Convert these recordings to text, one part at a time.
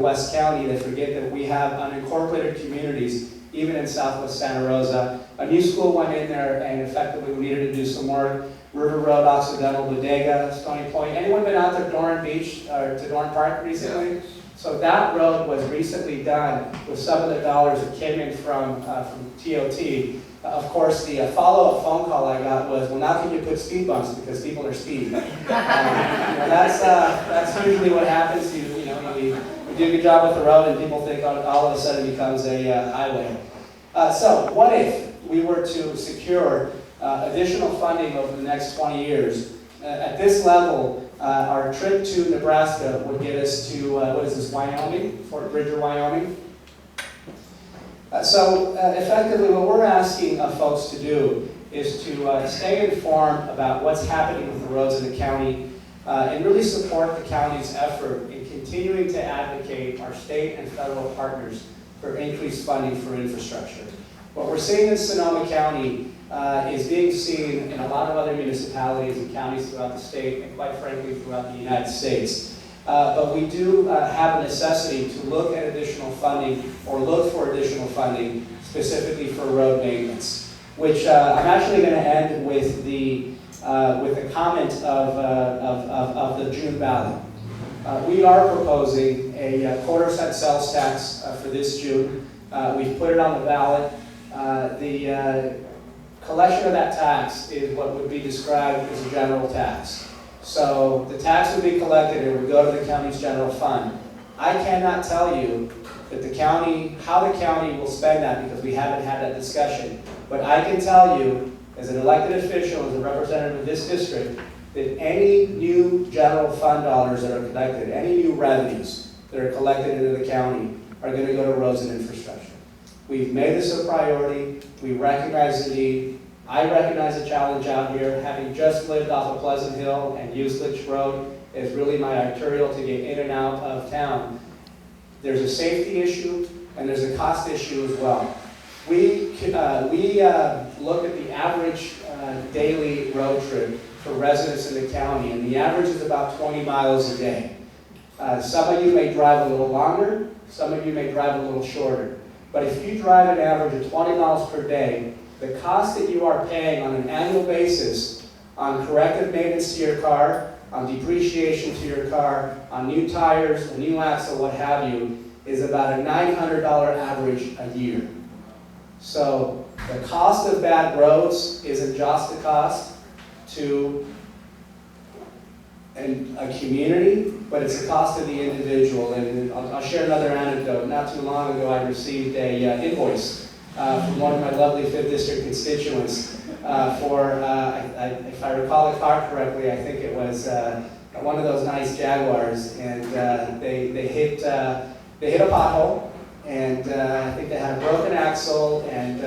West County that forget that we have unincorporated communities, even in Southwest Santa Rosa. A new school went in there and effectively we needed to do some work. River Road, Occidental, Bodega, Stony Point. Anyone been out to Dorn Beach or to Dorn Park recently? Yeah. So that road was recently done with some of the dollars that came in from TOT. Of course, the follow-up phone call I got was, well, now can you put speed bumps because people are speeding? That's usually what happens. You do a good job with the road and people think all of a sudden it becomes a highway. So what if we were to secure additional funding over the next 20 years? At this level, our trip to Nebraska would get us to, what is this, Wyoming? Fort Bridger, Wyoming? So effectively what we're asking folks to do is to stay informed about what's happening with the roads in the county and really support the county's effort in continuing to advocate our state and federal partners for increased funding for infrastructure. What we're seeing in Sonoma County is being seen in a lot of other municipalities and counties throughout the state and quite frankly throughout the United States. But we do have a necessity to look at additional funding or look for additional funding specifically for road maintenance, which I'm actually going to end with the comment of the June ballot. We are proposing a quarter-cent sales tax for this June. We've put it on the ballot. The collection of that tax is what would be described as a general tax. So the tax would be collected and would go to the county's general fund. I cannot tell you that how the county will spend that because we haven't had that discussion. But I can tell you, as an elected official, as a representative of this district, that any new general fund dollars that are collected, any new revenues that are collected into the county are going to go to roads and infrastructure. We've made this a priority. We recognize the need. I recognize the challenge out here. Having just lived off of Pleasant Hill and Uslich Road is really my arterial to get in and out of town. There's a safety issue and there's a cost issue as well. We look at the average daily road trip for residents in the county, and the average is about 20 miles a day. Some of you may drive a little longer, some of you may drive a little shorter. But if you drive an average of 20 miles per day, the cost that you are paying on an annual basis on corrective maintenance to your car, on depreciation to your car, on new tires, a new axle, what have you, is about a $900 average a year. So the cost of bad roads isn't just the cost to a community, but it's the cost of the individual. And I'll share another anecdote. Not too long ago, I received a invoice from one of my lovely 5th District constituents for, if I recall the car correctly, I think it was one of those nice Jaguars, and they hit a pothole, and I think they had a broken axle and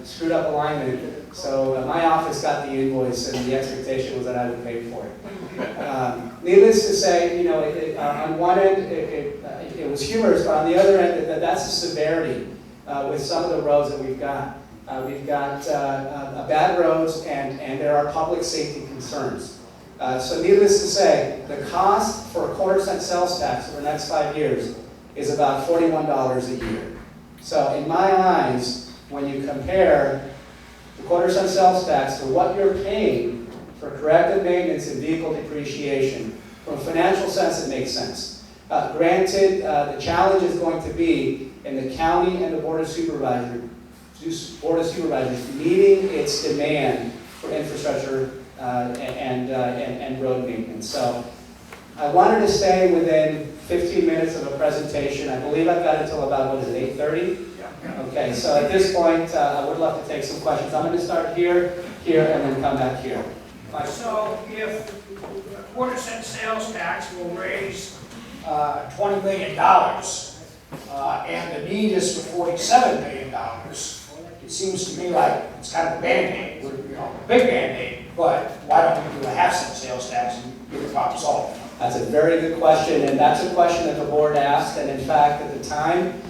screwed up alignment. So my office got the invoice, and the expectation was that I would pay for it. Needless to say, on one end it was humorous, but on the other end, that's the severity with some of the roads that we've got. We've got bad roads, and there are public safety concerns. So needless to say, the cost for a quarter-cent sales tax for the next 5 years is about $41 a year. So in my eyes, when you compare the quarter-cent sales tax to what you're paying for corrective maintenance and vehicle depreciation, from a financial sense, it makes sense. Granted, the challenge is going to be in the county and the Board of Supervisors meeting its demand for infrastructure and road maintenance. So I wanted to stay within 15 minutes of a presentation. I believe I've got until about, 8:30? Yeah. Okay, so at this point, I would love to take some questions. I'm going to start here, and then come back here. So if a quarter-cent sales tax will raise $20 million, and the need is for $47 million, it seems to me like it's kind of a Band-Aid, a big Band-Aid, but why don't we do a half-cent sales tax and get the problem solved? That's a very good question, and that's a question that the board asked, and in fact, at the time,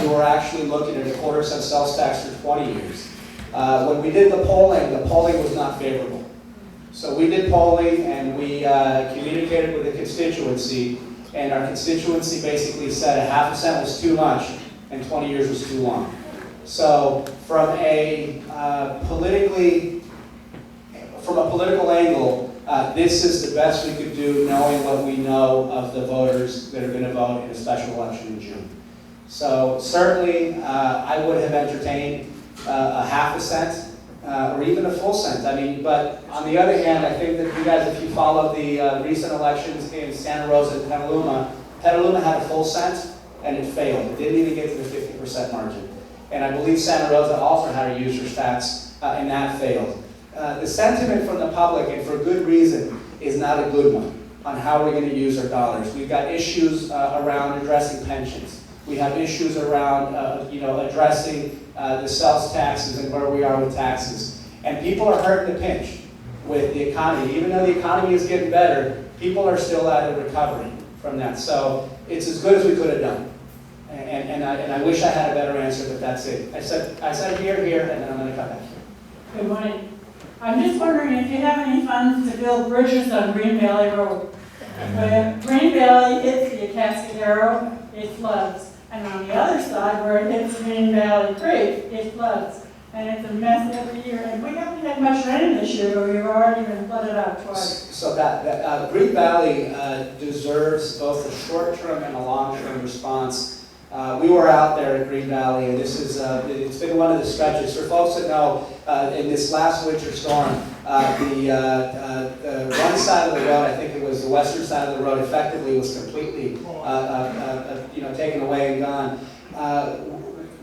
we were actually looking at a quarter-cent sales tax for 20 years. When we did the polling was not favorable. So we did polling, and we communicated with the constituency, And our constituency basically said a half a cent was too much and 20 years was too long. So from a political angle, this is the best we could do, knowing what we know of the voters that are going to vote in a special election in June. So certainly, I would have entertained a half a cent or even a full cent. I mean, but on the other hand, I think that you guys, if you follow the recent elections in Santa Rosa and Petaluma had a full cent and it failed. It didn't even get to the 50% margin. And I believe Santa Rosa also had a user's tax and that failed. The sentiment from the public, and for good reason, is not a good one on how we're going to use our dollars. We've got issues around addressing pensions. We have issues around addressing the sales taxes and where we are with taxes. And people are hurting the pinch with the economy. Even though the economy is getting better, people are still out of recovery from that. So it's as good as we could have done. And I wish I had a better answer, but that's it. I said here, and then I'm going to come back here. Good morning. I'm just wondering if you have any funds to build bridges on Green Valley Road. When Green Valley hits the Atascadero, it floods. And on the other side, where it hits Green Valley Creek, it floods. And it's a mess every year. And we haven't had much rain this year, but we've already been flooded out twice. So that Green Valley deserves both a short-term and a long-term response. We were out there at Green Valley, and this is it's been one of the stretches. For folks that know, in this last winter storm, the one side of the road, I think it was the western side of the road, effectively was completely taken away and gone.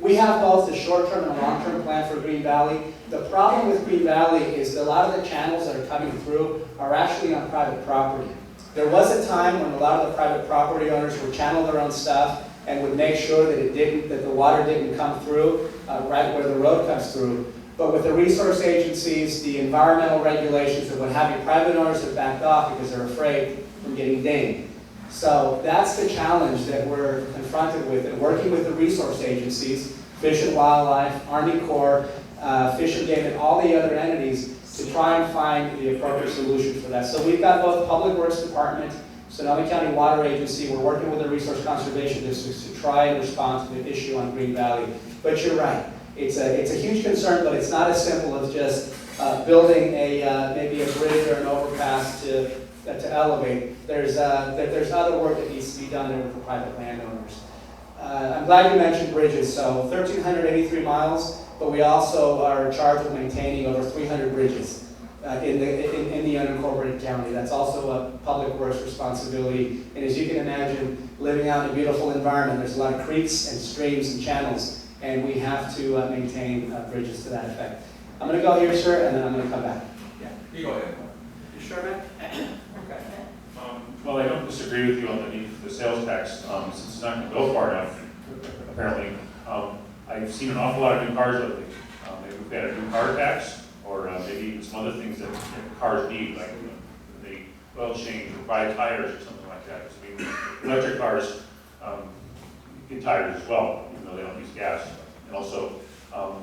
We have both a short-term and a long-term plan for Green Valley. The problem with Green Valley is that a lot of the channels that are coming through are actually on private property. There was a time when a lot of the private property owners would channel their own stuff and would make sure that the water didn't come through right where the road comes through. But with the resource agencies, the environmental regulations, and what have you, private owners have backed off because they're afraid from getting dinged. So that's the challenge that we're confronted with, and working with the resource agencies, Fish and Wildlife, Army Corps, Fish and Game, and all the other entities to try and find the appropriate solution for that. So we've got both Public Works Department, Sonoma County Water Agency. We're working with the Resource Conservation Districts to try and respond to the issue on Green Valley. But you're right. It's a huge concern, but it's not as simple as just building maybe a bridge or an overpass to elevate. There's other work that needs to be done there with the private landowners. I'm glad you mentioned bridges. So 1,383 miles, but we also are charged with maintaining over 300 bridges in the unincorporated county. That's also a public works responsibility. And as you can imagine, living out in a beautiful environment, there's a lot of creeks and streams and channels, and we have to maintain bridges to that effect. I'm going to go here, sir, and then I'm going to come back. Yeah, you go ahead. You sure, man? Okay. Well, I don't disagree with you on the need for the sales tax, since it's not going to go far enough, apparently. I've seen an awful lot of new cars lately. Maybe we've got a new car tax, or maybe even some other things that cars need, like the oil change or buy tires or something like that. I mean, electric cars get tires as well, even though they don't use gas. And also, a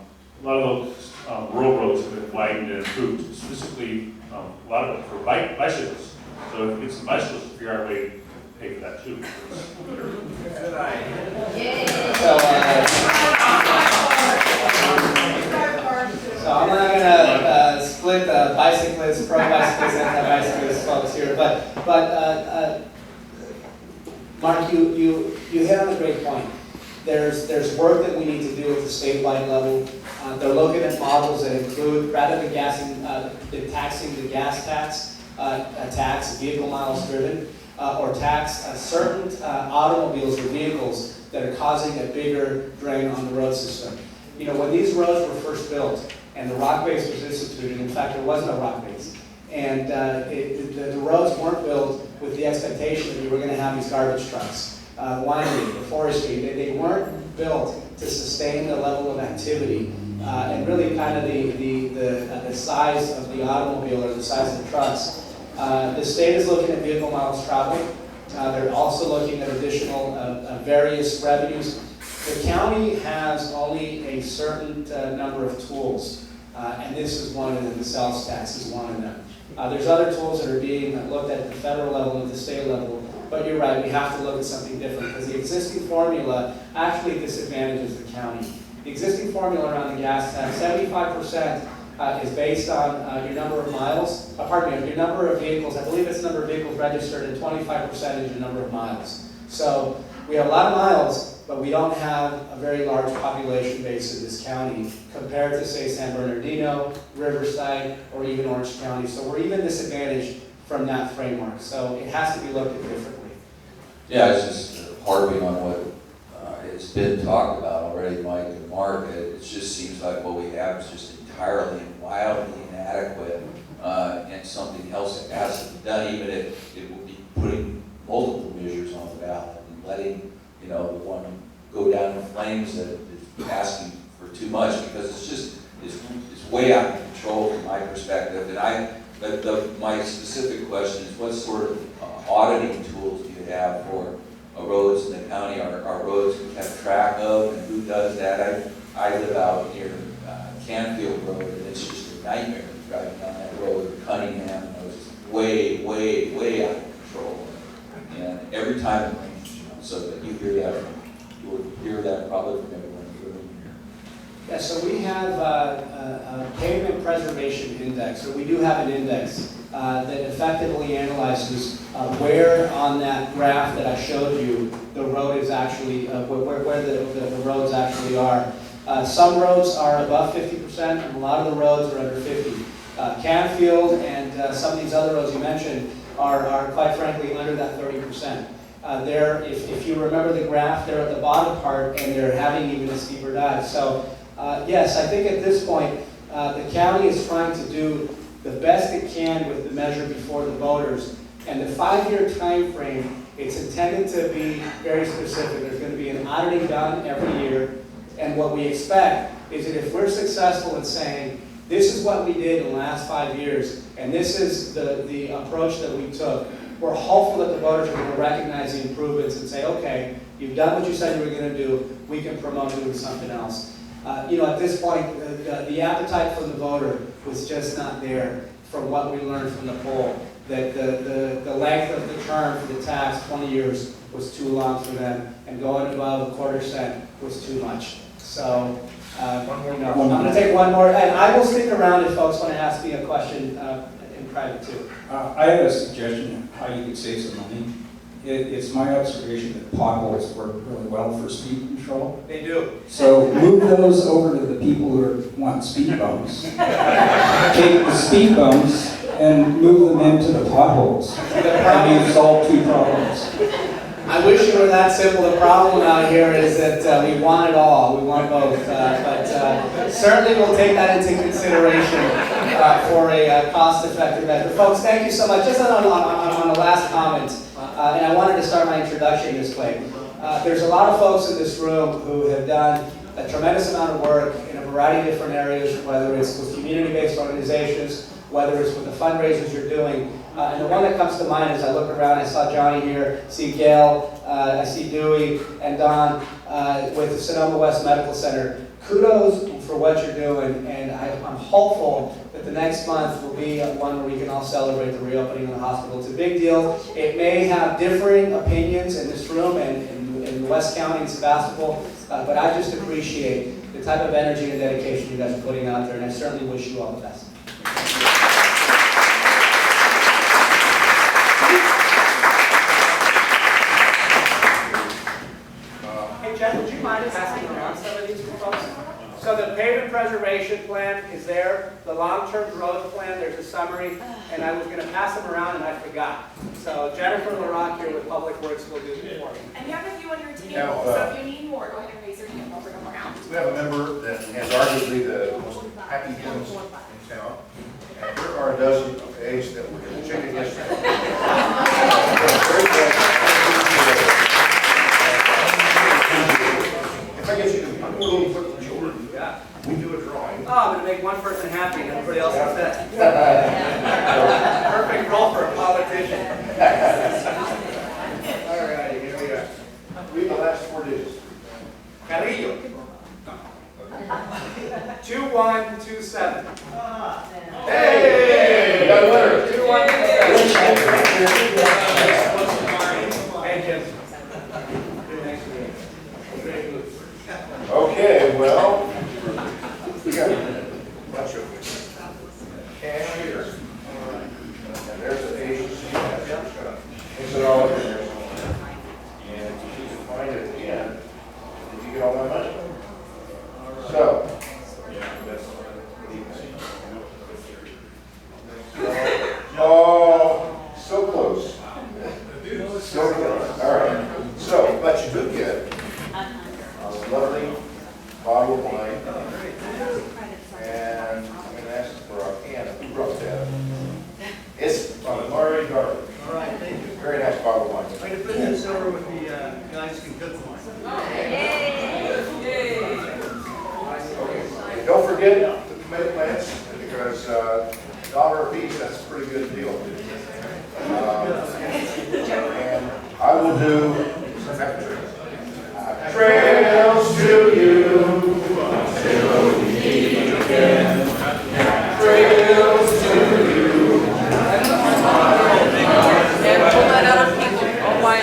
lot of those rural roads have been widened and improved, specifically a lot of it for bicycles. So if we get some bicycles, to figure out a way to pay for that too. So I'm not going to split the bicyclists, pro-bicyclists, anti-bicyclists folks here, but Mark, you hit on a great point. There's work that we need to do at the statewide level. They're looking at models that include, rather than taxing the gas tax, tax vehicle miles driven, or tax certain automobiles or vehicles that are causing a bigger drain on the road system. You know, when these roads were first built and the rock base was instituted, in fact, there was no rock base, and the roads weren't built with the expectation that you were going to have these garbage trucks, winery, the forestry. They weren't built to sustain the level of activity and really kind of the size of the automobile or the size of the trucks. The state is looking at vehicle miles traveled. They're also looking at additional various revenues. The county has only a certain number of tools, and this is one of them. The sales tax is one of them. There's other tools that are being looked at the federal level and the state level, but you're right, we have to look at something different, because the existing formula actually disadvantages the county. The existing formula around the gas tax, 75% is based on your number of miles, your number of vehicles. I believe it's the number of vehicles registered, and 25% is your number of miles. So we have a lot of miles, but we don't have a very large population base in this county compared to, say, San Bernardino, Riverside, or even Orange County. So we're even disadvantaged from that framework. So it has to be looked at differently. Yeah, it's just harping on what it's been talked about already, Mike and Mark. It just seems like what we have is just entirely and wildly inadequate, and something else that has to be done, even if it would be putting multiple measures on the ballot and letting, the one go down in flames that is asking for too much, because it's way out of control from my perspective. And my specific question is, what sort of auditing tools do you have for roads in the county? Are roads kept track of, and who does that? I live out near Canfield Road, and it's just a nightmare driving down that road. Cunningham, it's way, way, way out of control. And every time it rains, so that you will hear that probably from everyone living here. Yeah, so we have a pavement preservation index, or we do have an index that effectively analyzes where on that graph that I showed you the road is actually, where the roads actually are. Some roads are above 50%, and a lot of the roads are under 50. Canfield and some of these other roads you mentioned are quite frankly under that 30%. If you remember the graph, they're at the bottom part, and they're having even a steeper dive. So yes, I think at this point, the county is trying to do the best it can with the measure before the voters. And the 5-year time frame, it's intended to be very specific. There's going to be an auditing done every year. And what we expect is that if we're successful in saying, this is what we did in the last 5 years, and this is the approach that we took, we're hopeful that the voters are going to recognize the improvements and say, okay, you've done what you said you were going to do, we can promote doing something else. At this point, the appetite from the voter was just not there from what we learned from the poll, that the length of the term for the tax, 20 years, was too long for them, and going above a quarter cent was too much. So, I'm going to take one more, and I will stick around if folks want to ask me a question in private too. I have a suggestion of how you could save some money. It's my observation that potholes work really well for speed control. They do. So move those over to the people who want speed bumps. Take the speed bumps and move them into the potholes. And you solve two problems. I wish it were that simple. The problem out here is that we want it all. We want both. But certainly we'll take that into consideration for a cost-effective measure. Folks, thank you so much. Just on the last comment, and I wanted to start my introduction this way. There's a lot of folks in this room who have done a tremendous amount of work in a variety of different areas, whether it's with community-based organizations, whether it's with the fundraisers you're doing. And the one that comes to mind as I look around, I saw Johnny here, see Gail, I see Dewey and Don with the Sonoma West Medical Center. Kudos for what you're doing, and I'm hopeful that the next month will be one where we can all celebrate the reopening of the hospital. It's a big deal. It may have differing opinions in this room and in West County and Sebastopol, but I just appreciate the type of energy and dedication you guys are putting out there, and I certainly wish you all the best. Jen, would you mind passing around some of these for folks? So the pavement preservation plan is there, the long-term growth plan, there's a summary, and I was going to pass them around and I forgot. So Jennifer LaRock here with Public Works will do it for me. And you have a few on your table, Yeah, so if you need more, go ahead and raise your hand, I'll bring them around. We have a member that has arguably the most happy things in town. And here are a dozen of eggs that were in the chicken yesterday. If I get you to do a little quick children, Yeah. we do a drawing. Oh, I'm going to make one person happy and everybody else upset. Perfect role for a politician. All righty, here we are. Read the last 4 digits. Carrillo. 2127. Hey! We got a winner. 2127. Okay, well, we got a bunch of cash here. And there's the agency, is it all in there somewhere? And if you can find it again, did you get all my money? So. Oh, so close. So close. All right. So, but you do get a lovely bottle of wine. And I'm going to ask for a can. Who brought that? It's from Murray Garden. All right, thank you. Very nice bottle of wine. Way to put this over with the guys who cook wine. Okay. And don't forget the tomato plants, because $1 a piece, that's a pretty good deal. And I will do trails to you till we meet again. Trails to you. And pull that out of people. Oh, why?